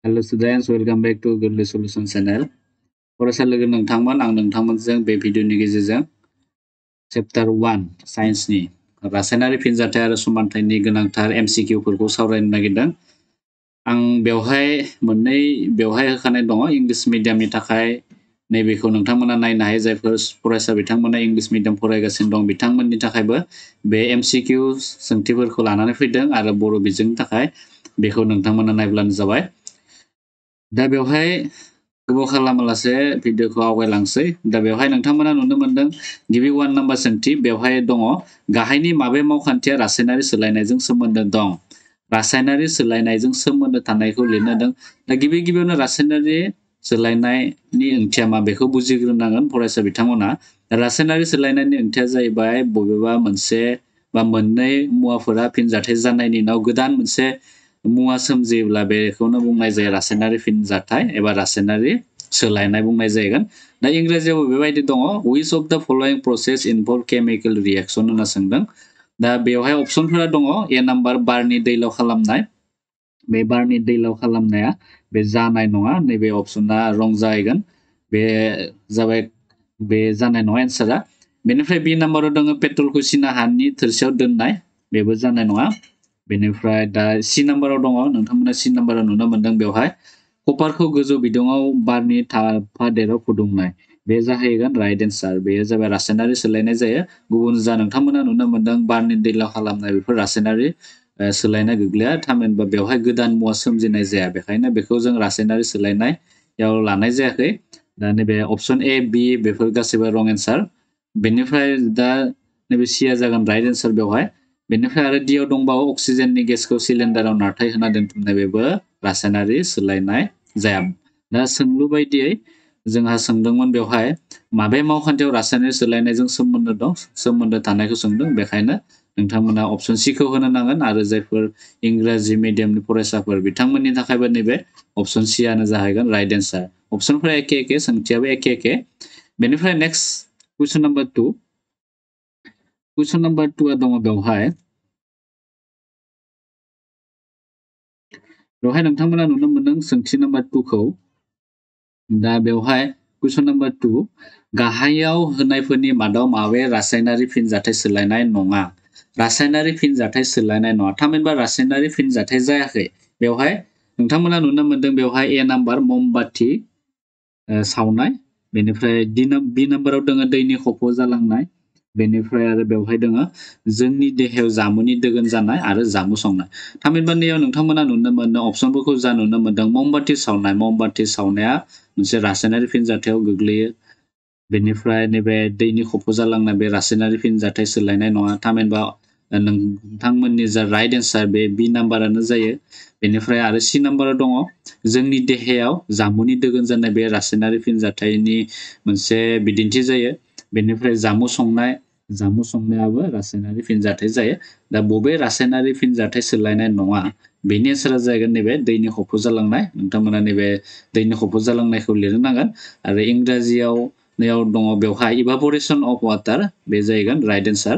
Hello students, welcome back to Goodly Solution channel. फरायसा लोगो नोंथांमोन आं नोंथांमोनजों बे भिडिअनि गेजेरजों चैप्टार 1 साइन्सनि रासायनारि फिनजाथाय आरो समानथायनि गोनांथार एमसिकिउफोरखौ सावरायनो नागिरदों। आं बेवहाय होखानाय दङ इंलिश मिडियामनि थाखाय नैबेखौ नोंथांमोना नायनो हायो जायफोर फरायसा बिथांमोना इंलिश मिडियाम फरायगासिनो दं बिथांमोननि थाखायबो बे एमसिकिउ सोंथिफोरखौ लानानै फैदों आरो बर' बिजोंनि थाखाय बेखौ नोंथांमोना नायब्लानो जाबाय। दा बेवहाय गोबाव खालामालासे भिडिअखौ आवगायलांसै। दा बेवहाय नोंथांमोना नुनो मोनदों गिबि 1 नाम्बार सोंथि बेवहाय दङ गाहायनि माबे मावखान्थिया रासायनारि सोलायनायजों सोमोन्दो दं। रासायनारि सोलायनायजों सोमोन्दो थानायखौ लिरनो होदों। दा गिबियावनो रासायनारि सोलायनायनि ओंथिया मा बेखौ बुजिग्रोनांगोन फरायसा बिथांमोना। रासायनारि सोलायनायनि ओंथिया जाहैबाय बबेबा मोनसे बा मोननै मुवाफोरा फिनजाथाय जानायनि उनाव गोदान मोनसे मुवा सोमजियोब्ला बेखौनो बुंनाय जायो रासायनारि फिनजाथाय एबा रासायनारि सोलायनाय बुंनाय जागोन। दा इंराजियाव बेबायदि दङ which of the following process involve chemical reaction होनना सोंदों। दा बेवहाय अप्शनफोरा दङ ए नाम्बार बारनि दैलाव खालामनाय। बे बारनि दैलाव खालामनाया बे जानाय नङा, नैबे अपसना रं जाहैगोन। बे जाबाय बे जानाय नङा एन्सारा। बेनिफ्राय बि नाम्बाराव दङ पेट्रलखौ सिना हानि थोरसियाव दोननाय, बेबो जानाय नङा। बेनिफ्राय दा सि नाम्बाराव दङ नोंथांमोना सि नाम्बाराव नुनो मोनदों बेवहाय कपारखौ गोजौ बिदुङाव बारनि थाफादेराव फुदुंनाय, बे जाहैगोन राइट एन्सार। बेयो जाबाय रासायनारि सोलायनाय जायो। गुबुन जा नोंथांमोना नुनो मोनदों बारनि दैलाव खालामनाय बेफोर रासायनारि सोलायनाय गोग्लैया, थामहिनबा बेवहाय गोदान मुवा सोमजिनाय जाया, बेखायनो बेखौ जों रासायनारि सोलायनायाव लानाय जायाखै। दा नैबे अपसन ए बि बेफोर गासैबो रं एन्सार। बेनिफ्राय दा नैबे सिया जागोन राइट एन्सार बेवहाय। बेनिफ्राय आरो डिआव दंबावो अक्सिजेननि गेसखौ सिलिन्डाराव नारथाय होना दोनथुमनाय, बेबो रासायनारि सोलायनाय जाया। दा सोंलु बायदियै जोंहा सोंदोंमोन बेवहाय माबे मावखान्थियाव रासायनारि सोलायनायजों सोमोन्दो दं, सोमोन्दो थानायखौ सोंदों, बेखायनो नोंथांमोना अपसन सिखौ होनो नांगोन। आरो जायफोर इंराजि मिडियामनि फरायसाफोर बिथांमोननि थाखायबो नैबे अपसन सियानो जाहैगोन राइट एन्सार। अपसनफोरा एखे सोंथियाबो एखे। बेनिफ्राय नेक्स्ट कुइसन नाम्बार 2। कुइसन नाम्बार 2 दङ बेवहाय नोंथांमोना नुनो मोनदों सोंथि नाम्बार 2 खौ। दा बेवहाय कुइसन नाम्बार 2 गाहायाव होनायफोरनि मादाव माबे रासायनारि फिनजाथाय सोलायनाय नङा। रासायनारि फिनजाथाय सोलायनाय नङा, थामहिनबा रासायनारि फिनजाथाय जायाखै। बेवहाय नोंथांमोना नुनो मोनदों बेवहाय ए नाम्बार ममबाति सावनाय। बेनिफ्राय बि नाम्बाराव दङ दैनि खफ' जालांनाय। बेनिफ्राय आरो बेवहाय दङ जोंनि देहायाव जामुनि दोगोन जानाय आरो जामु संनाय। थामहिनबा नैयाव नोंथांमोना नुनो मोनो अपसनफोरखौ जा नुनो मोनदों ममबाति सावनाय। ममबाति सावनाया मोनसे रासायनारि फिनजाथायाव गोग्लैयो। बेनिफ्राय नैबे दैनि खफ' जालांनाय बे रासायनारि फिनजाथाय सोलायनाय नङा, थामहिनबा नोंथांमोननि जा राइट एन्सार बे बि नाम्बारानो जायो। बेनिफ्राय आरो सि नाम्बाराव दङ जोंनि देहायाव जामुनि दोगोन जानाय, बे रासायनारि फिनजाथायनि मोनसे बिदिन्थि जायो। बेनिफ्राय जामु संनायाबो रासायनारि फिनजाथाय जायो। दा बबे रासायनारि फिनजाथाय सोलायनाय नङा बेनि एन्सारा जागोन नैबे दैनि खफ' जालांनाय। नोंथांमोना नैबे दैनि खफ' जालांनायखौ लिरनो नांगोन। आरो इंराजियाव दङ बेवहाय इभापरेशन अफ वाटार, बे जाहैगोन राइट एन्सार।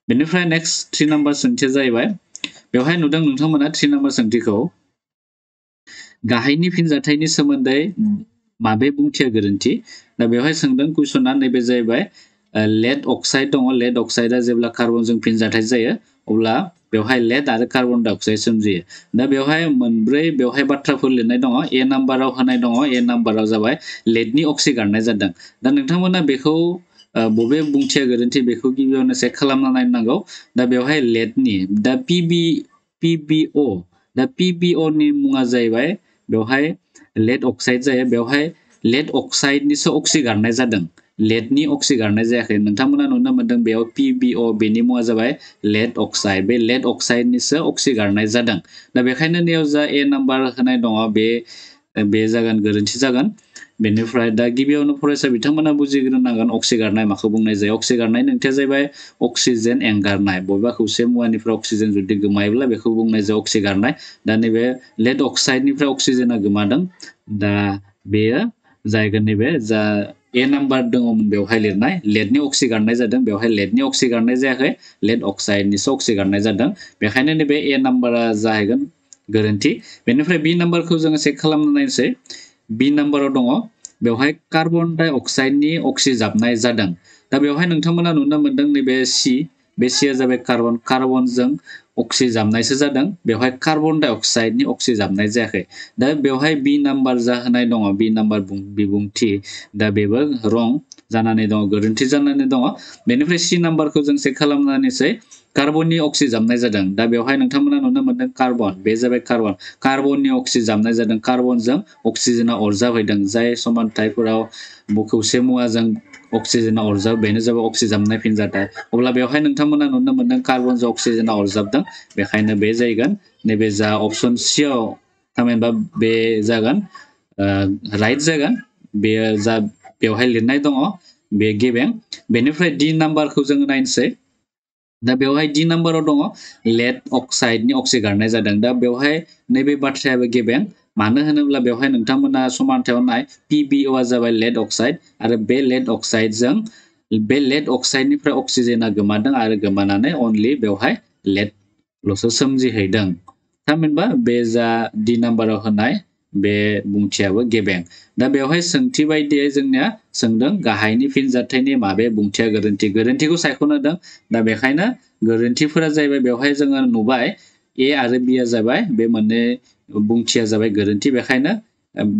बेनिफ्राय नेक्स्ट 3 नाम्बार सोंथिया जाहैबाय बेवहाय नुदों नोंथांमोना 3 नाम्बार सोंथिखौ गाहायनि फिनजाथायनि सोमोन्दै माबे बुंथिया गोरोन्थि। दा बेवहाय सोंदों कुइसना नैबे जाहैबाय लेड अक्साइड दङ। लेड अक्साइडआ जेब्ला कार्बनजों फिनजाथाय जायो अब्ला बेवहाय लेड आरो कार्बन डाइ अक्साइड सोमजियो। दा बेवहाय मोनब्रै बाथ्राफोर लिरनाय दङ। ए नाम्बाराव होनाय दङ, ए नाम्बाराव जाबाय लेडनि अक्सि गारनाय जादों। दा नोंथांमोना बेखौ बबे बुंथिया गोरोन्थि बेखौ गिबियावनो चेक खालामना नायनांगौ। दा बेवहाय लेडनि दा पिबिअ नि मुङा जाहैबाय बेवहाय लेड अक्साइड जायो। बेवहाय लेड अक्साइडनिसो अक्सि गारनाय जादों, लेडनि अक्सि गारनाय जायाखै। नोंथांमोना नुनो मोनदों बेयाव पिबिअ बेनि मुङा जाबाय लेड अक्साइड, बे लेड अक्साइडनिसो अक्सि गारनाय जादों। दा बेखायनो नैयाव जा ए नाम्बार होनाय दङ बे जागोन गोरोन्थि जागोन। बेनिफ्राय दा गिबियावनो फरायसा बिथांमोना बुजिग्रोनांगोन अक्सि गारनाय माखौ बुंनाय जायो। अक्सि गारनायनि ओंथिया जाहैबाय अक्सिजेन एंगारनाय, बबेबा खौसे मुवानिफ्राय अक्सिजेन जुदि गोमायोब्ला बेखौ बुंनाय जायो अक्सि गारनाय। दा नैबे लेड अक्साइडनिफ्राय अक्सिजेना गोमादों। दा बेयो जाहैगोन नैबे जा ए नाम्बार दङमोन बेवहाय लिरनाय लेडनि अक्सि गारनाय जादों, बेवहाय लेडनि अक्सि गारनाय जायाखै, लेड अक्साइडनिसो अक्सि गारनाय जादों। बेखायनो नैबे ए नाम्बारा जाहैगोन गोरोन्थि बेनिफ्राय बि नाम्बारखौ जोङो चेक खालामना नायनोसै बि नाम्बाराव दङ बेवहाय कार्बन डाइ अक्साइडनि अक्सिजाबनाय जादों दा बेवहाय नोंथांमोना नुनो मोनदों नैबे सि बे सिया जाबाय कार्बनजों अक्सिजाबनायसो जादों बेवहाय कार्बन डाइ अक्साइडनि अक्सिजाबनाय जायाखै दा बेवहाय बि नाम्बार जाहोनाय दङ बि नाम्बार बिबुंथि दा बेबो रं जानानै दङ गोरोन्थि जानानै दङ बेनिफ्राय सि नाम्बारखौ जों चेक खालामनानैसै कार्बननि अक्सिजाबनाय जादों दा बेवहाय नोंथांमोना नुनो मोनदों कार्बन बे जाबाय कार्बननि अक्सिजाबनाय जादों कार्बनजों अक्सिजेना अरजाबहैदों जाय समानथायफोराव खौसे मुवाजों अक्सिजेना अरजाब बेनो जाबाय अक्सिजाबनाय फिनजाथाय अब्ला बेवहाय नोंथांमोना नुनो मोनदों कार्बनजों अक्सिजेना अरजाबदों बेखायनो बे जाहैगोन नैबे जा अप्शन सियाव थामहिनबा बे जागोन राइट जागोन बेयो जा बेवहाय लिरनाय दङ बे गेबें बेनिफ्राय डि नाम्बारखौ जोङो नायनोसै दा बेवहाय डि नाम्बाराव दङ लेड अक्साइडनि अक्सिगारनाय जादों दा बेवहाय नैबे बाथ्रायाबो गेबें मानो होनोब्ला बेवहाय नोंथांमोना समानथायाव नाय PbOआ जाबाय लेड अक्साइड आरो बे लेड अक्साइडजों बे लेड अक्साइडनिफ्राय अक्सिजेना गोमादों आरो गोमानानै अनलि बेवहाय लेडल'सो सोमजिहैदों थामहिनबा बे जा डि नाम्बाराव होनाय बे बुंथियाबो गेबें दा बेवहाय सोंथि बायदियै जोंनिया सोंदों गाहायनि फिनजाथायनि माबे बुंथिया गोरोन्थिखौ सायख'नो होदों दा बेखायनो गोरोन्थिफोरा जाहैबाय बेवहाय जोङो नुबाय ए आरो बिया जाबाय बे मोननै बुंथिया जाबाय गोरोन्थि बेखायनो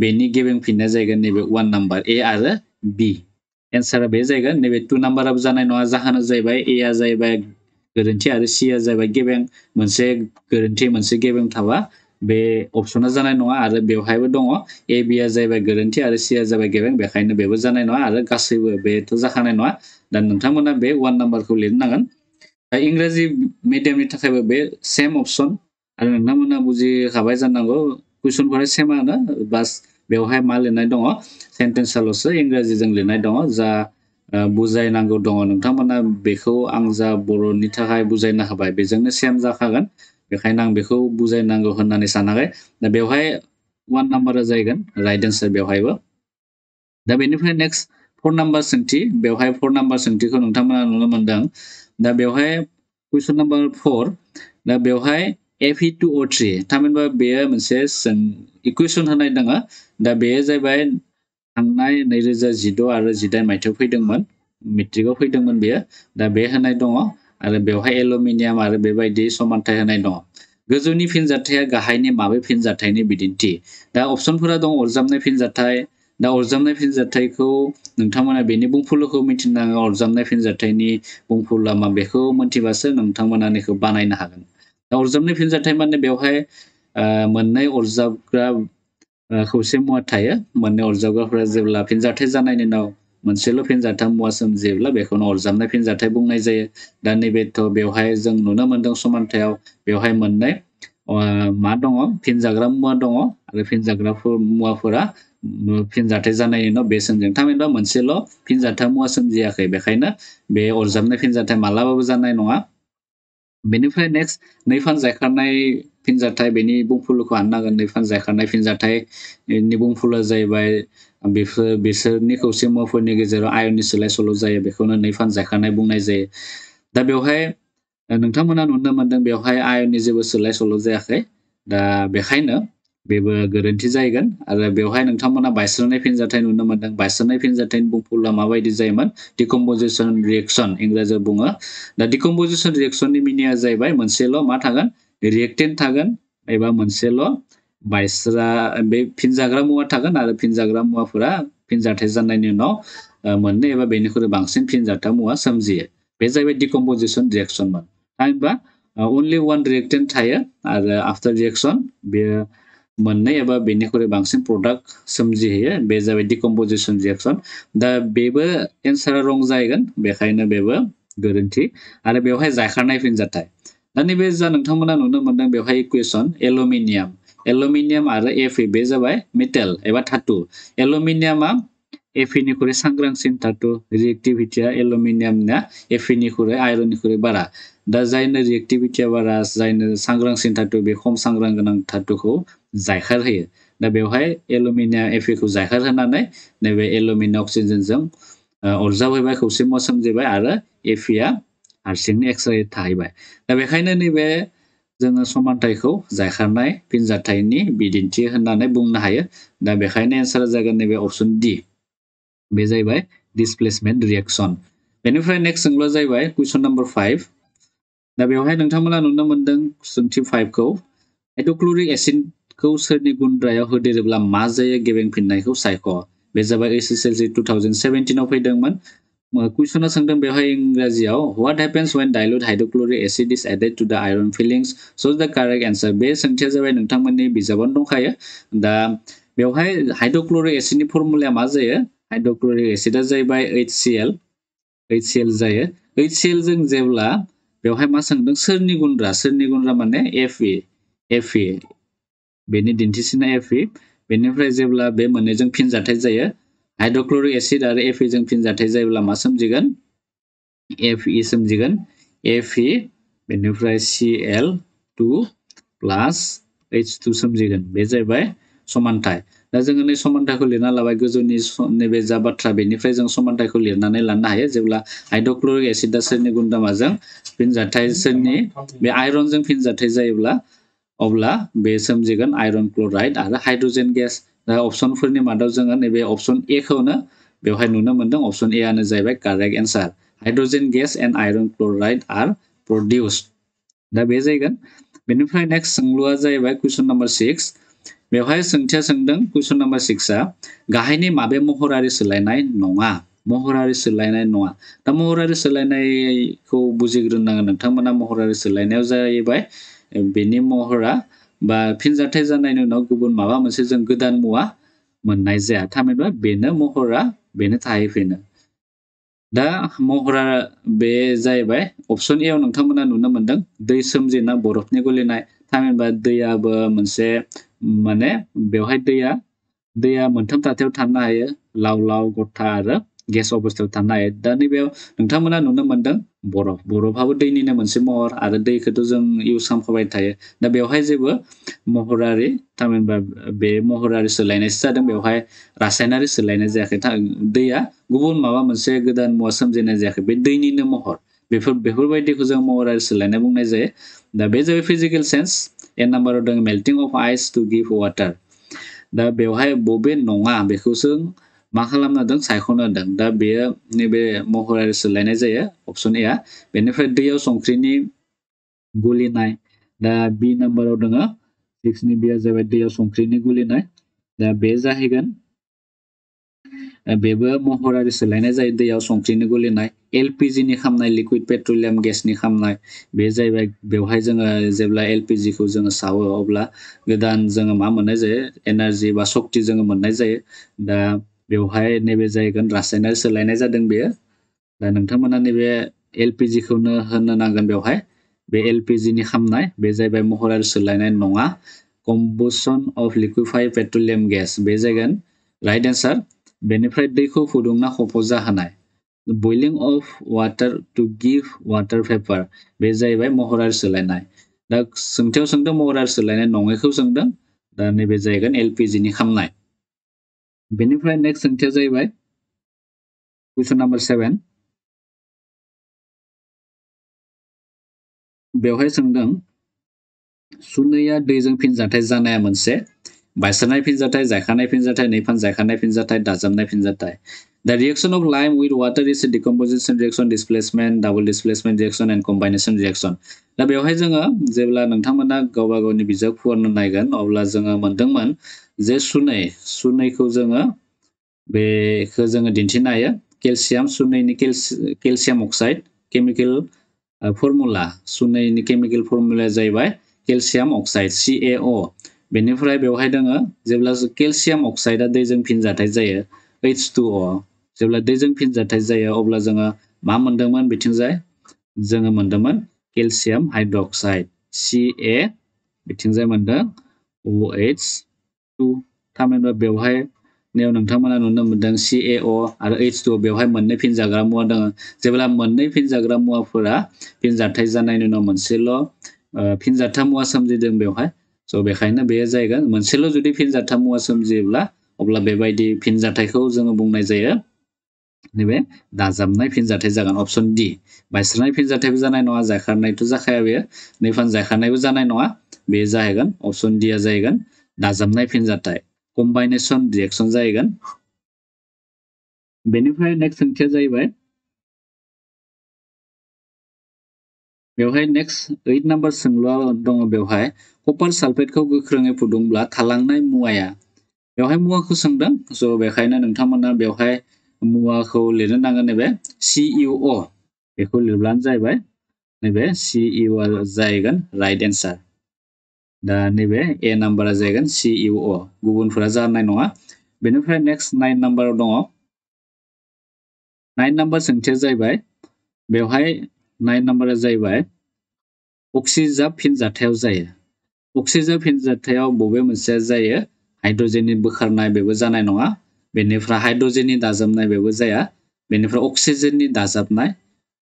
बेनि गेबें फिननाया जाहैगोन नैबे 1 नाम्बार ए आरो बि एन्सारा बे जाहैगोन नैबे 2 नाम्बाराबो जानाय नङा जाहोना जाहैबाय ए आ जाहैबाय गोरोन्थि आरो सि आ जाहैबाय गेबें मोनसे गोरोन्थि मोनसे गेबें थाबा बे अपसना जानाय नङा आरो बेवहायबो दङ ए बि आ जाहैबाय गोरोन्थि आरो सि आ जाबाय गेबें बेखायनो बेबो जानाय नङा आरो गासैबो बेथ' जाखानाय नङा दा नोंथांमोना बे 1 नाम्बारखौ लिरनो नांगोन दा इंराजि मिडियामनि थाखायबो बे सेम अपसन आरो नोंथांमोना बुजिखाबाय जानांगौ कुइसनफोरा सेमानो बास बेवहाय मा लिरनाय दङ सेन्टेन्सआल'सो इंराजिजों लिरनाय दङ जा बुजायनांगौ दङ नोंथांमोना बेखौ आं जा बर'नि थाखाय बुजायना होबाय बेजोंनो सेम जाखागोन बेखायनो आं बेखौ बुजायनांगौ होननानै सानाखै दा बेवहाय 1 नाम्बारा जाहैगोन राइट एन्सार बेवहायबो दा बेनिफ्राय नेक्स्ट 4 नाम्बार सोंथि बेवहाय 4 नाम्बार सोंथिखौ नोंथांमोना नुनो मोनदों दा बेवहाय कुइसन नाम्बार 4 दा बेवहाय Fe2O3 थामहिनबा बेयो मोनसे इकुवेसन होनाय दङ दा बेयो जाहैबाय थांनाय 2016 आरो 18 मायथाइयाव फैदोंमोन मेट्रिकआव फैदोंमोन बेयो दा बे होनाय दङ आरो बेवहाय एलुमिनियाम आरो बेबायदि समानथाय होनाय दङ गोजौनि फिनजाथाया गाहायनि माबे फिनजाथायनि बिदिन्थि दा अपसनफोरा दं अरजाबनाय फिनजाथाय दा अरजाबनाय फिनजाथायखौ नोंथांमोना बेनि बुंफुरलुखौ मिथिनांगौ अरजाबनाय फिनजाथायनि बुंफुरलुआ मा बेखौ मिथिबासो नोंथांमोना बेखौ बानायनो हागोन दा अरजाबनाय फिनजाथाय माने बेवहाय मोननै अरजाबग्रा खौसे मुवा थायो मोननै अरजाबग्राफोरा जेब्ला फिनजाथाय जानायनि उनाव मोनसेल' फिनजाथाय मुवा सोमजियोब्ला बेखौनो अरजाबनाय फिनजाथाय बुंनाय जायो दा नैबेथ' बेवहाय जों नुनो मोनदों समानथायाव बेवहाय मोननै मा दङ फिनजाग्रा मुवा दङ आरो फिनजाग्रा मुवाफोरा फिनजाथाय जानायनि उनाव बे सोमजिदों थामहिनबा मोनसेल' फिनजाथाय मुवा सोमजियाखै बेखायनो बे अरजाबनाय फिनजाथाय मालाबाबो जानाय नङा बेनिफ्राय नेक्स्ट नैफान जायखारनाय फिनजाथाय बेनि बुंफुरलुखौ हाननांगोन नैफान जायखारनाय फिनजाथायनि बुंफुरलुआ जाहैबाय बिसोरनि खौसे मुवाफोरनि गेजेराव आयननि सोलाय सोल' जायो बेखौनो नैफान जायखारनाय बुंनाय जायो दा बेवहाय नोंथांमोना नुनो मोनदों बेवहाय आयननि जेबो सोलाय सोल' जायाखै दा बेखायनो बेबो गोरोन्थि जाहैगोन आरो बेवहाय नोंथांमोना बायस्रानाय फिनजाथाय नुनो मोनदों बायस्रानाय फिनजाथायनि बुंफुरलुआ माबायदि जायोमोन डिकम्प'जिसन रिएक्सन इंराजियाव बुङो दा डिकम्प'जिसन रिएक्सननि मिनिंआ जाहैबाय मोनसेल' मा थागोन रिएक्टेन्ट थागोन एबा मोनसेल' बे फिनजाग्रा मुवा थागोन आरो फिनजाग्रा मुवाफोरा फिनजाथाय जानायनि उनाव मोननै एबा बेनिख्रुइ बांसिन फिनजाथाय मुवा सोमजियो बे जाहैबाय डिकम्प'जिसन रिएक्सनमोन थामहिनबा अनलि 1 रिएक्टेन्ट थायो आरो आफ्टार रिएक्सन बेयो मोननै एबा बेनिख्रुइ बांसिन प्रडाक्ट सोमजिहोयो बे जाबाय डिकम्प'जिसन रिएक्सन दा बेबो एन्सारा रं जाहैगोन बेखायनो बेबो गोरोन्थि आरो बेवहाय जायखारनाय फिनजाथाय दा नैबे जा नोंथांमोना नुनो मोनदों बेवहाय इकुवेसन एलुमिनियाम आरो Fe बे जाबाय मेटेल एबा धातु एलुमिनियामा Feनिख्रुइ सांग्रांसिन धातु रिएक्टिभिटिया एलुमिनियामना Feनिख्रुइ आयरननिख्रुइ बारा दा जायनो रिएक्टिभिटिया बारा जायनो सांग्रांसिन धातु बे खम सांग्रां गोनां धातुखौ जायखारहोयो दा बेवहाय एलुमिनियाम Feखौ जायखारहोनानै नैबे एलुमिनियाम अक्सिजेनजों अरजाबहैबाय खौसे मुवा सोमजिबाय आरो Feआ हारसिंनो एक्सट्रायै थाहैबाय दा बेखायनो नैबे जोङो समानथायखौ जायखारनाय फिनजाथायनि बिदिन्थि होननानै बुंनो हायो। दा बेखायनो एन्सारा जागोन नैबे अप्शन डि। बे जाहैबाय डिसप्लेसमेन्ट रिएक्शन। बेनिफ्राय नेक्स्ट सोंलुआ जाहैबाय कुइसन नम्बर 5। दा बेवहाय नोंथांमोना नुनो मोनदों सोंथि 5 खौ हाइड्रक्लरिक एसिडखौ सोरनि गुन्द्रायाव होदेरोब्ला मा जायो गेबें फिननायखौ सायख'। बे जाबाय एसएसएलसि 2017 आव फैदोंमोन। कुइसना सोंदों बेवहाय इंराजियाव what happens when dilute hydrochloric acid is added to the iron filings so the correct एन्सार। बे सोंथिया जाबाय नोंथांमोननि बिजाबावनो दंखायो। दा बेवहाय हाइड्रक्लरिक एसिडनि फर्मुलाया मा जायो? हाइड्रक्लरिक एसिडआ जाहैबाय HCl जायो। HCl जों जेब्ला बेवहाय मा सोंदों सोरनि गुन्द्रा माने Fe बेनि दिन्थिसिना Fe। बेनिफ्राय जेब्ला बे मोननैजों फिनजाथाय जायो हाइड्रक्लरिक एसिड आरो Fe जों फिनजाथाय जायोब्ला मा सोमजिगोन? Fe सोमजिगोन। Fe बेनिफ्राय Cl2 प्लास H2 सोमजिगोन। बे जाहैबाय समानथाय। दा जोङो नै समानथायखौ लिरना लाबाय गोजौनि नैबे जा बाथ्रा बेनिफ्राय जों समानथायखौ लिरनानै लानो हायो। जेब्ला हाइड्रक्लरिक एसिडआ सोरनि गुन्द्रामाजों फिनजाथाय सोरनि बे आयरनजों फिनजाथाय जायोब्ला अब्ला बे सोमजिगोन आयरन क्लराइड आरो हाइड्रोजेन गेस। दा अपसनफोरनि मादाव जोङो नैबे अपसन ए खौनो बेवहाय नुनो मोनदों। अपसन ए आनो जाहैबाय correct answer. Hydrogen gas and iron chloride are produced. दा बे जागोन। बेनिफ्राय नेक्स्ट सोंलुआ जाहैबाय कुइसन नम्बर 6। बेवहाय सोंथिया सोंदों कुइसन नम्बर 6आ गाहायनि माबे महरारि सोलायनाय नङा? महरारि सोलायनाय नङा। दा महरारि सोलायनायखौ बुजिग्रोनांगोन नोंथांमोना। महरारि सोलायनायाव जाहैबाय बेनि महरा बा फिनजाथाय जानायनि उनाव गुबुन माबा मोनसे जों गोदान मुवा मोननाय जाया। थामहिनबा बेनो महरा बेनो थाहैफिनो। दा महरा बे जाहैबाय अपसन ए आव नोंथांमोना नुनो मोनदों दै सोमजिना बरफनि गलिनाय। थामहिनबा दैयाबो मोनसे माने बेवहाय दैया मोनथाम थाथायाव थानो हायो। लाव गथा आरो गेस अबस्थायाव थानो हायो। दा नैबेयाव नोंथांमोना नुनो मोनदों बरफाबो दैनिनो मोनसे महर आरो दैखौथ' जों इउज खालामखाबाय थायो। दा बेवहाय जेबो महरारि थामहिनबा बे महरारि सोलायनायसो जादों। बेवहाय रासायनारि सोलायनाय जायाखै। दैया गुबुन माबा मोनसे गोदान मुवा सोमजिनाय जायाखै। बे दैनिनो महर। बेफोरबायदिखौ जों महरारि सोलायनाय बुंनाय जायो। दा बे जाबाय फिजिकेल सेन्स। ए नाम्बाराव दङ melting of ice to give water. दा बेवहाय बबे नङा बेखौसो मा खालामनो होदों सायख'नो होदों। दा बेयो नैबे महरारि सोलायनाय जायो अपसन ए आ। बेनिफ्राय दैयाव संख्रिनि गलिनाय। दा बि नाम्बाराव दङ 6नि बिया जाबाय दैयाव संख्रिनि गलिनाय। दा बे जाहैगोन बेबो महरारि सोलायनाय जायो दैयाव संख्रिनि गलिनाय। एलपिजिनि खामनाय लिकुइड पेट्रलियाम गेसनि खामनाय बे जाहैबाय बेवहाय जोङो जेब्ला एलपिजिखौ जोङो सावो अब्ला गोदान जोङो मा मोननाय जायो एनार्जि बा सक्ति जोङो मोननाय जायो। दा बेवहाय नैबे जाहैगोन रासायनारि सोलायनाय जादों बेयो। दा नोंथांमोना नैबे एलपिजिखौनो होनो नांगोन बेवहाय। बे एलपिजिनि खामनाय बे जाहैबाय महरारि सोलायनाय नङा। Combustion of liquefied petroleum gas बे जागोन राइट एन्सार। बेनिफ्राय दैखौ फुदुंना खफ' जाहोनाय boiling of water to give water vapour बे जाहैबाय महरारि सोलायनाय। दा सोंथियाव सोंदों महरारि सोलायनाय नङैखौ सोंदों। दा नैबे जाहैगोन एलपिजिनि खामनाय। बेनिफ्राय नेक्स्ट सोंथिया जाहैबाय कुइसन नाम्बार 7। बेवहाय सोंदों सुनैया दैजों फिनजाथाय जानाया मोनसे बायस्रानाय फिनजाथाय, जायखानाय फिनजाथाय, नैफान जायखानाय फिनजाथाय, दाजाबनाय फिनजाथाय। The reaction of lime with water is a decomposition reaction, displacement, double displacement reaction and combination reaction. दा बेवहाय जोङो जेब्ला नोंथांमोना गावबा गावनि बिजाब फरायनो नायगोन अब्ला जोङो मोनदोंमोन जे सुनैखौ जोङो बेखौ जोङो दिन्थिनो हायो। केलसियाम सुनैनि केलसियाम अक्साइड केमिकेल फर्मुला सुनैनि केमिकेल फर्मुलाया जाहैबाय केलसियाम अक्साइड CaO। बेनिफ्राय बेवहाय दोङो जेब्ला केलसियाम अक्साइडआ दैजों फिनजाथाय जायो H2O। जेब्ला दैजों फिनजाथाय जायो अब्ला जोङो मा मोनदोंमोन बिथिंजाय जोङो मोनदोंमोन केलसियाम हाइड्रक्साइड Ca बिथिंजाय मोनदों OH2। थामहिनबा बेवहाय नोंथांमोना नुनो मोनदों CaO आरो H2O बेवहाय मोननै फिनजाग्रा मुवा दङ। जेब्ला मोननै फिनजाग्रा मुवाफोरा फिनजाथाय जानायनि उनाव मोनसेल' फिनजाथाय मुवा सोमजिदों बेवहाय। स' बेखायनो बेयो जाहैगोन मोनसेल' जुदि फिनजाथाय मुवा सोमजियोब्ला अब्ला बेबायदि फिनजाथायखौ जोङो बुंनाय जायो नैबे दाजाबनाय फिनजाथाय जागोन अप्शन डि बायस्रानाय फिनजाथायबो जानाय नङा जायखारनायथ' जाखाया बेयो नैफान जायखारनायबो जानाय नङा बे जाहैगोन अप्शन डि आ जाहैगोन दाजाबनाय फिनजाथाय कम्बाइनेसन रिएक्शन जाहैगोन बेनिफ्राय नेक्स्ट सोंथिया जाहैबाय बेवहाय नेक्स्ट 8 नाम्बार सोंलुआ दङ बेवहाय कपार सालफेटखौ गोख्रोङै फुदुंब्ला थालांनाय मुवाया बेवहाय मुवाखौ सोंदों स' बेखायनो नोंथांमोना बेवहाय मुवाखौ लिरनो नांगोन नैबे CuO बेखौ लिरब्लानो जाहैबाय नैबे CuO आ जाहैगोन राइट एन्सार दा नैबे ए नाम्बारा जाहैगोन CuO गुबुनफोरा जानाय नङा बेनिफ्राय नेक्स्ट 9 नाम्बाराव दङ 9 नाम्बार सोंथिया जाहैबाय बेवहाय 9 नाम्बारा जाहैबाय अक्सिजाब फिनजाथायाव जायो अक्सिजाब फिनजाथायाव बबे मोनसेया जायो हाइड्रजेननि बोखारनाय बेबो जानाय नङा बेनिफ्राय हाइड्रजेननि दाजाबनाय बेबो जाया बेनिफ्राय अक्सिजेननि दाजाबनाय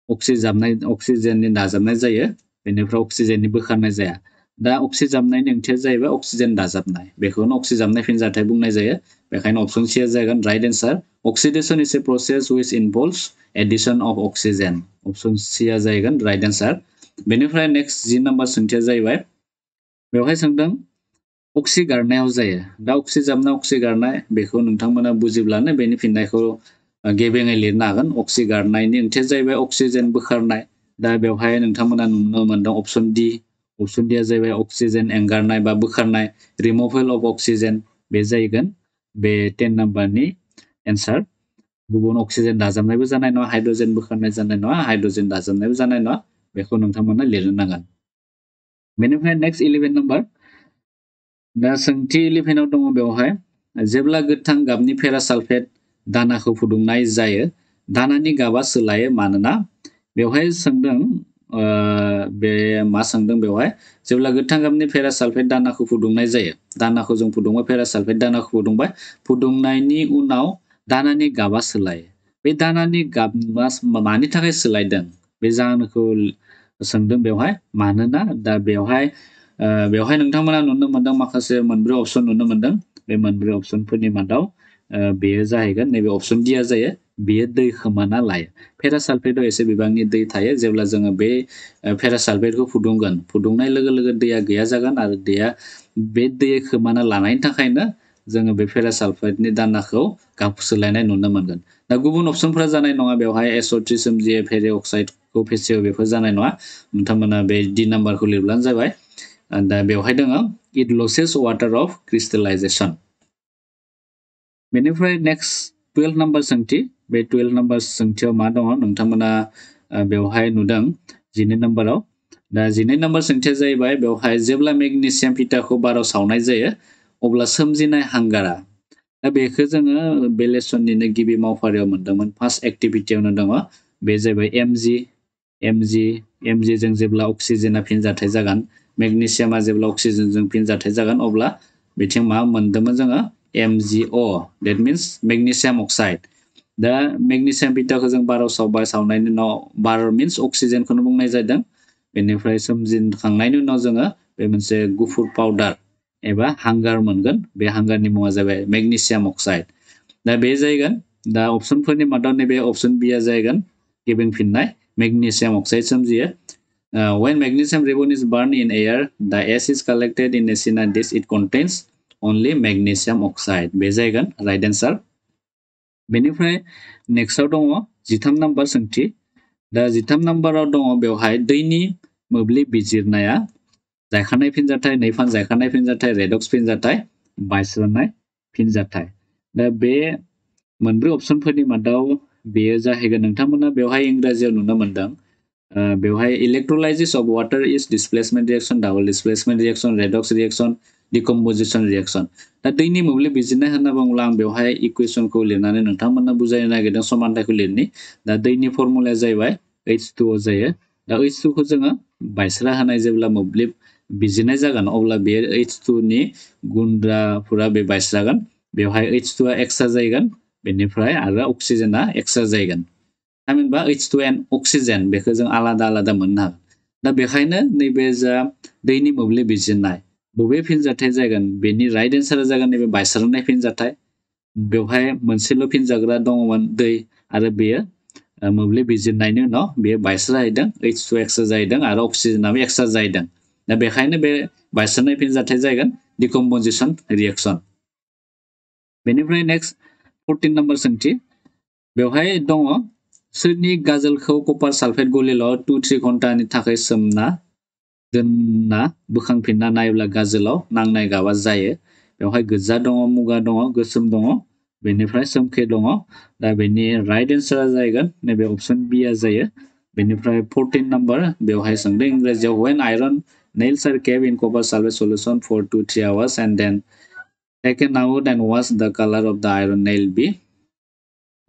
अक्सिजेननि दाजाबनाय जायो बेनिफ्राय अक्सिजेननि बोखारनाय जाया दा अक्सिजाबनायनि ओंथिया जाहैबाय अक्सिजेन दाजाबनाय बेखौनो अक्सिजाबनाय फिनजाथाय बुंनाय जायो बेखायनो अप्शन सी आ जागोन right answer oxidation is a process which involves addition of oxygen option C आ जागोन राइट एन्सार बेनिफ्राय नेक्स्ट 10 नाम्बार सोंथिया जाहैबाय बेवहाय सोंदों अक्सि गारनायाव जायो दा अक्सिजाबनाय अक्सि गारनाय बेखौ नोंथांमोना बुजिब्लानो बेनि फिननायखौ गेबेङै लिरनो हागोन अक्सि गारनायनि ओंथिया जाहैबाय अक्सिजेन बोखारनाय दा बेवहाय नोंथांमोना नुनो मोनदों अप्शन डि आ जाहैबाय अक्सिजेन एंगारनाय बा बोखारनाय रिमुभेल अफ अक्सिजेन बे जाहैगोन बे 10 नाम्बारनि एन्सार गुबुन अक्सिजेन दाजाबनायबो जानाय नङा हाइड्रजेन बोखारनाय जानाय नङा हाइड्रजेन दाजाबनायबो जानाय नङा बेखौ नोंथांमोना लिरनो नांगोन बेनिफ्राय नेक्स्ट 11 नाम्बार दा सोंथि 11 आव दङ बेवहाय जेब्ला गोथां गाबनि फेरासालफेट दानाखौ फुदुंनाय जायो दानानि गाबा सोलायो मानोना बेवहाय सोंदों बे मा सोंदों बेवहाय जेब्ला गोथां गाबनि फेरासालफेट दानाखौ फुदुंनाय जायो दानाखौ जों फुदुंबाय फेरासालफेट दानाखौ फुदुंबाय फुदुंनायनि उनाव दानानि गाबा सोलायो बे दानानि गाबा मानि थाखाय सोलायदों बे जाहोनखौ सोंदों बेवहाय मानोना दा बेवहाय नोंथांमोना नुनो मोनदों माखासे मोनब्रै अपसन नुनो मोनदों बे मोनब्रै अपसनफोरनि मादाव बेयो जाहैगोन नैबे अपसन डि आ जायो बेयो दै खोमाना लायो फेरासालफेटआव एसे बिबांनि दै थायो जेब्ला जोङो बे फेरासालफेटखौ फुदुंगोन फुदुंनाय लोगो लोगो दैया गैया जागोन आरो दैया बे दै खोमाना लानायनि थाखायनो जोङो बे फेरासालफेटनि दानाखौ गाब सोलायनाय नुनो मोनगोन दा गुबुन अपसनफोरा जानाय नङा बेवहाय SO3 सोमजियो फेरि अक्साइडखौ फेसेवो बेफोर जानाय नङा नोंथांमोना बे डि नाम्बारखौ लिरब्लानो जाबाय दा बेवहाय दङ इट लसेस वाटार अफ क्रिस्टेलाइजेसन बेनिफ्राय नेक्स्ट 12 नाम्बार सोंथि बे 12 नाम्बार सोंथियाव मा दङ नोंथांमोना बेवहाय नुदों 12 नाम्बाराव दा 12 नाम्बार सोंथिया जाहैबाय बेवहाय जेब्ला मेगनेसियाम फिटाखौ बाराव सावनाय जायो अब्ला सोमजिनाय हांगारा दा बेखौ जोङो बे लेसननिनो गिबि मावफारियाव मोनदोंमोन फार्स्ट एक्टिभिटियावनो दङ बे जाहैबाय एमजि जों जेब्ला अक्सिजेना फिनजाथाय जागोन मेगनेसियामा जेब्ला अक्सिजेनजों फिनजाथाय जागोन अब्ला बिथिं मा मोनदोंमोन जोङो MgO that means magnesium oxide दा मेग्नेसियाम फिटाखौ जों बाराव सावबाय सावनायनि उनाव बार मिन्स अक्सिजेनखौनो बुंनाय जादों बेनिफ्राय सोमजिखांनायनि उनाव जोङो बे मोनसे गुफुर पाउडार एबा हांगार मोनगोन बे हांगारनि मुङा जाबाय मेग्नेसियाम अक्साइड दा बे जाहैगोन दा अपसनफोरनि मादाव नैबे अपसन बि आ जाहैगोन गेबें फिननाय मेग्नेसियाम अक्साइड सोमजियो when magnesium ribbon is burned in air the ash is collected in a cinder dish it contains only magnesium oxide बे जाहैगोन राइट एन्सार बेनिफ्राय नेक्स्टआव दङ 13 नाम्बार सोंथि दा 13 नाम्बाराव दङ बेवहाय दैनि मोब्लिब बिजिरनाया जायखारनाय फिनजाथाय नैफान जायखारनाय फिनजाथाय रेडक्स फिनजाथाय बायस्रानाय फिनजाथाय दा बे मोनब्रै अपसनफोरनि मादाव बेयो जाहैगोन नोंथांमोना बेवहाय इंराजियाव नुनो मोनदों बेवहाय electrolysis of water is displacement reaction double displacement reaction redox reaction decomposition reaction दा दैनि मोब्लिब बिजिरनाय होनना बुङोब्ला आं बेवहाय इकुवेशनखौ लिरनानै नोंथांमोननो बुजायनो नागिरदों समानथायखौ लिरनि दा दैनि फर्मुलाया जाहैबाय H2O जायो दा H2 खौ जोङो बायस्रा होनाय जेब्ला मोब्लिब बिजिरनाय जागोन अब्ला बे H2 नि गुन्द्राफोरा बे बायस्रागोन बेवहाय H2 आ एक्सट्रा जागोन बेनिफ्राय आरो अक्सिजेना एक्सट्रा जागोन थामहिनबा H2 and अक्सिजेन बेखौ जों आलादा आलादा मोननो हागोन दा बेखायनो नैबे जा दैनि मोब्लिब बिजिरनाय बबे फिनजाथाय जागोन बेनि राइट एन्सारा जागोन नैबे बायस्रानाय फिनजाथाय बेवहाय मोनसेल' फिनजाग्रा दङमोन दै आरो बेयो मोब्लिब बिजिरनायनि उनाव बेयो बायस्रा जाहैदों H2 एक्सट्रा जाहैदों आरो अक्सिजेनाबो एक्सट्रा जाहैदों दा बेखायनो बे बायस्रानाय फिनजाथाय जागोन डिकम्प'जिसन रिएक्शन बेनिफ्राय नेक्स्ट 14 नम्बर सोंथि बेवहाय दङ सोरनि गाजोलखौ कपार सालफेट गलिलाव 2-3 घन्टानि थाखाय सोमना दोनना बोखांफिनना नायोब्ला गाजोलाव नांनाय गाबा जायो बेवहाय गोजा दङ मुगा दङ गोसोम दङ बेनिफ्राय सोमखे दङ दा बेनि राइट एन्सारा जागोन नैबे अप्शन बि आ जायो बेनिफ्राय 14 नम्बर बेवहाय सोंदों इंराजियाव when iron nails are kept in copper sulfate solution for 2-3 hours and then taken out and wash the color of the iron nail be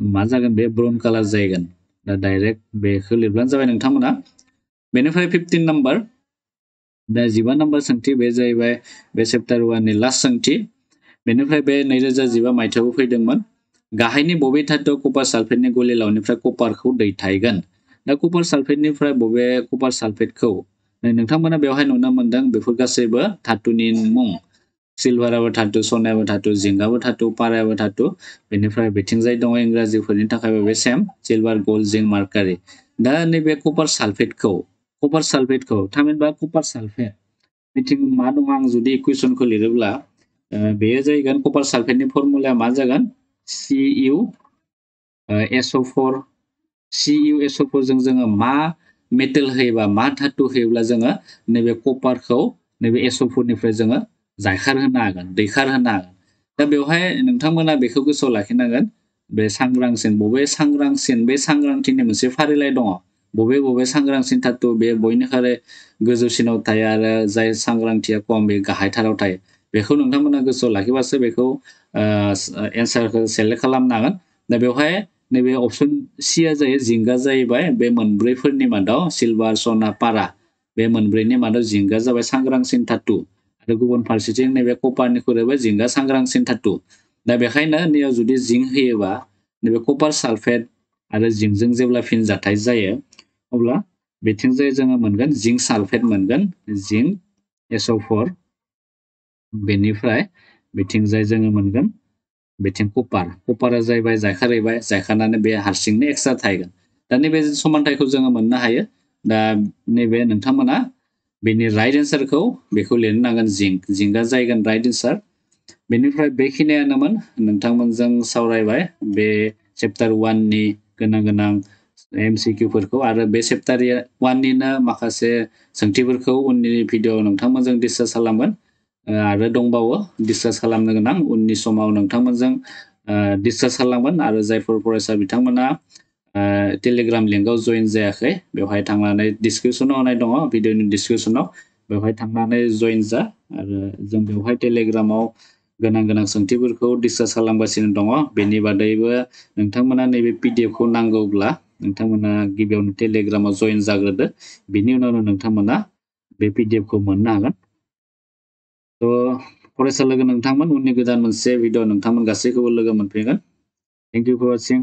मा जागोन बे ब्राउन कालार जागोन दा डाइरेक्ट बेखौ लिरब्लानो जाबाय नोंथांमोना बेनिफ्राय 15 नम्बर दा 15 नम्बर सोंथि बे जाहैबाय बे चैप्टार 1 नि लास्ट सोंथि बेनिफ्राय बे 2015 मायथाइयाव फैदोंमोन गाहायनि बबे धातुआ कपार सालफेटनि गलिलावनिफ्राय कपारखौ दैथायगोन दा कपार सालफेटनिफ्राय बबे कपार सालफेटखौ नोंथांमोना बेवहाय नुनो मोनदों बेफोर गासैबो धातुनि मुं सिलभाराबो धातु सनायाबो धातु जिंकआबो धातु पारायाबो धातु बेनिफ्राय बिथिंजाय दङ इंराजिफोरनि थाखायबो बे सेम सिलभार गोल्ड जिंक मार्कारि दा नैबे कपार सालफेटखौ थामहिनबा कपार सालफेट बिथिं मा दङ आं जुदि इकुवेसनखौ लिरोब्ला बेयो जागोन कपार सालफेटनि फर्मुलाया मा जागोन CuSO4 CuSO4 जों जोङो मा मेटेल होयोबा मा धातु होयोब्ला जोङो नैबे कपारखौ नैबे SO4 निफ्राय जोङो जायखारहोनो हागोन दैखारहोनो हागोन दा बेवहाय नोंथांमोना बेखौ गोसोआव लाखिनांगोन बे सांग्रांसिन बबे सांग्रांसिन बे सांग्रांथिनि मोनसे फारिलाइ दङ बबे सांग्रांसिन धातु बे बयनिख्रुइ गोजौसिनाव थायो आरो जाय सांग्रांथिया खम बे गाहायथाराव थायो बेखौ नोंथांमोना गोसोआव लाखिबासो बेखौ एन्सारखौ सेलेक्ट खालामनो हागोन दा बेवहाय नैबे अप्शन सि आ जायो जिंकआ जाहैबाय बे मोनब्रैफोरनि मादाव सिलभार सना पारा बे मोनब्रैनि मादाव जिंकआ जाबाय सांग्रांसिन धातु आरो गुबुन फारसेथिं नैबे कपारनिख्रुइबो जिंकआ सांग्रांसिन धातु दा बेखायनो नैयाव जुदि जिंक होयोबा नैबे कपार सालफेट आरो जिंकजों जेब्ला फिनजाथाय जायो अब्ला बिथिंजाय जोङो मोनगोन जिंक सालफेट मोनगोन जिंक SO4 बेनिफ्राय बिथिंजाय जोङो मोनगोन बिथिं कपारा जाहैबाय जायखारहैबाय जायखारनानै बे हारसिंनो एक्सट्रा थागोन दा नैबे समानथायखौ जोङो मोननो हायो दा नैबे नोंथांमोना बेनि राइट एन्सारखौ बेखौ लिरनो नांगोन जिंकआ जागोन राइट एन्सार बेनिफ्राय बेखिनियानोमोन नोंथांमोनजों सावरायबाय बे चैप्टार 1 नि गोनां MCQफोरखौ आरो बे चैप्टार 1 निनो माखासे सोंथिफोरखौ उननि भिडिअ'आव नोंथांमोनजों डिसकास खालामगोन आरो दंबावो डिसकास खालामनो गोनां उननि समाव नोंथांमोनजों डिसकास खालामगोन आरो जायफोर फरायसा बिथांमोना टेलिग्राम लिंकआव जइन जायाखै बेवहाय थांनानै डिसक्रिप्शनाव होनाय दङ भिडिअनि डिसक्रिप्शनाव बेवहाय थांनानै जइन जा आरो जों बेवहाय टेलिग्रामाव गोनां सोंथिफोरखौ डिसकास खालामगासिनो दङ बेनि बादैबो नोंथांमोना नैबे PDF खौ नांगौब्ला नोंथांमोना गिबियावनो टेलिग्रामाव जइन जाग्रोदो बिनि उनावनो नोंथांमोना बे PDF खौ मोननो हागोन फरायसा लोगो नोंथांमोन उननि गोदान मोनसे भिडिअ नोंथांमोन गासैखौबो लोगो मोनफिनगोन थेंक इउ फर वाचिं